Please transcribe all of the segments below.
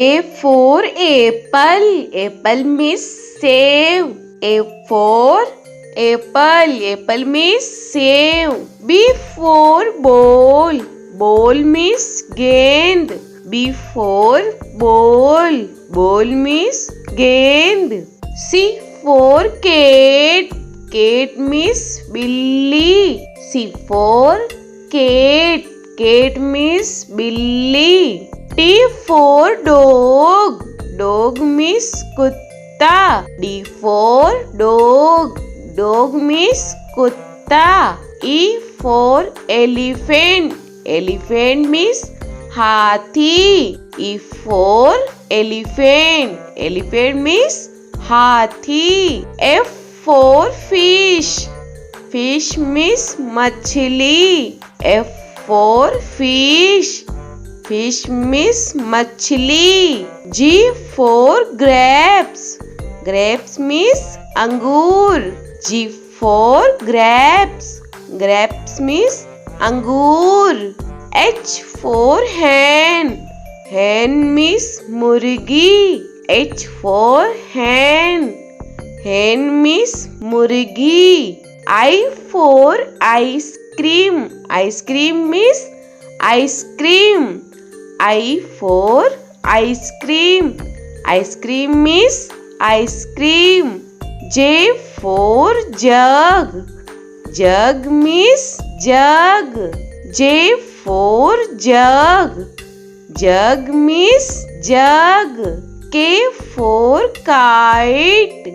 A for apple. Apple means save. A for apple. Apple means save. B for ball. Ball means gend. B for ball. Ball means gend. C for cat. Cat means billy. C for cat. Cat means billy. T for dog. Dog means kutta. D for dog. Dog means kutta. E for elephant. Elephant means hathi. E for elephant. Elephant means hathi. F for fish. Fish means machli. F for fish. Fish means machli. G for grapes. Grapes means angur. G for grapes. Grapes means angur. H for hen. Hen means murgi. H for hen. Hen means murgi. I for ice cream. Ice cream means ice cream. I for ice cream. Ice cream means ice cream. J for jug. Jug means jug. J for jug. Jug means jug. K for kite.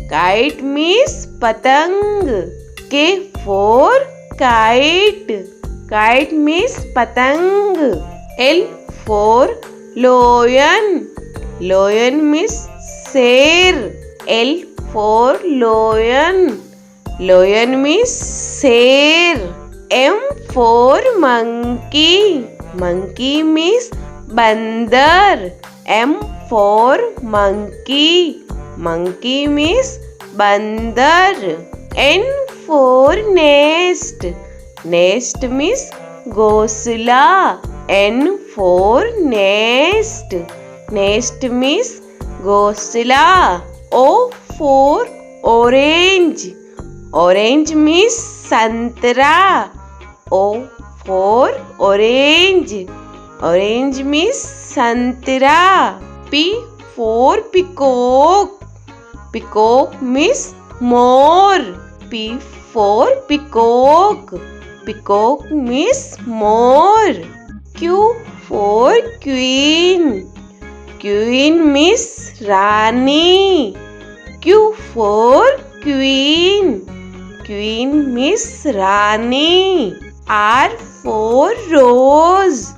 Kite means patang. K for kite. Kite means patang. L for lion. Lion means sher. L for lion. Lion means sher. M for monkey. Monkey means bandar. M for monkey. Monkey means bandar. N for nest. Nest means ghosla. N for nest. Nest means ghosla. O for orange. Orange means santra. O for orange. Orange means santra. P for peacock. Peacock means more. P for peacock. Peacock means more. Q for queen. Queen means Rani. Q for queen. Queen means Rani. R for rose.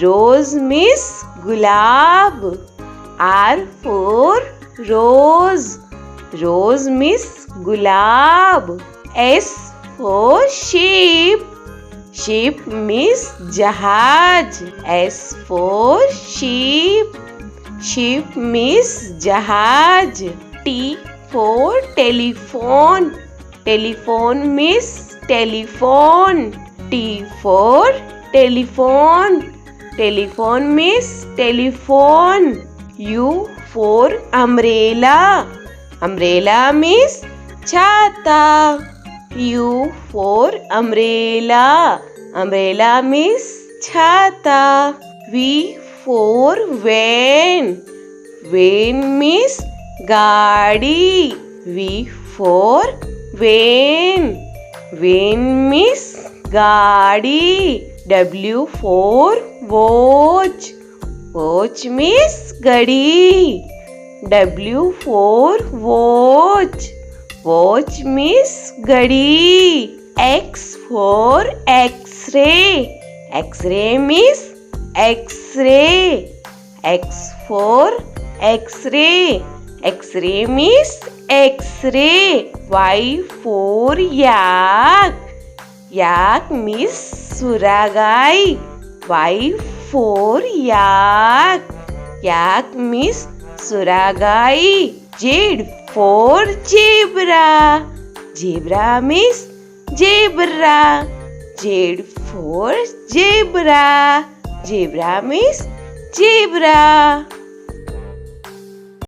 Rose means gulab. R for rose. Rose means gulab. S for sheep. Sheep means jahaj. S for sheep. Sheep means jahaj. T for telephone. Telephone means telephone. T for telephone. Telephone means telephone. U for umbrella. Umbrella means chhata. U for umbrella. Umbrella means chhata. V for van. Van means gaadi. V for van. Van means gaadi. W for watch. Watch means gadi. W for watch. Watch means gadi. X for X-ray. X-ray means X-ray. X for X-ray. X-ray means X-ray. Y for yak. Yak means suragai. Y for yak. Yak means suragai. Z for zebra. Zebra means zebra. Z for zebra. Zebra means zebra.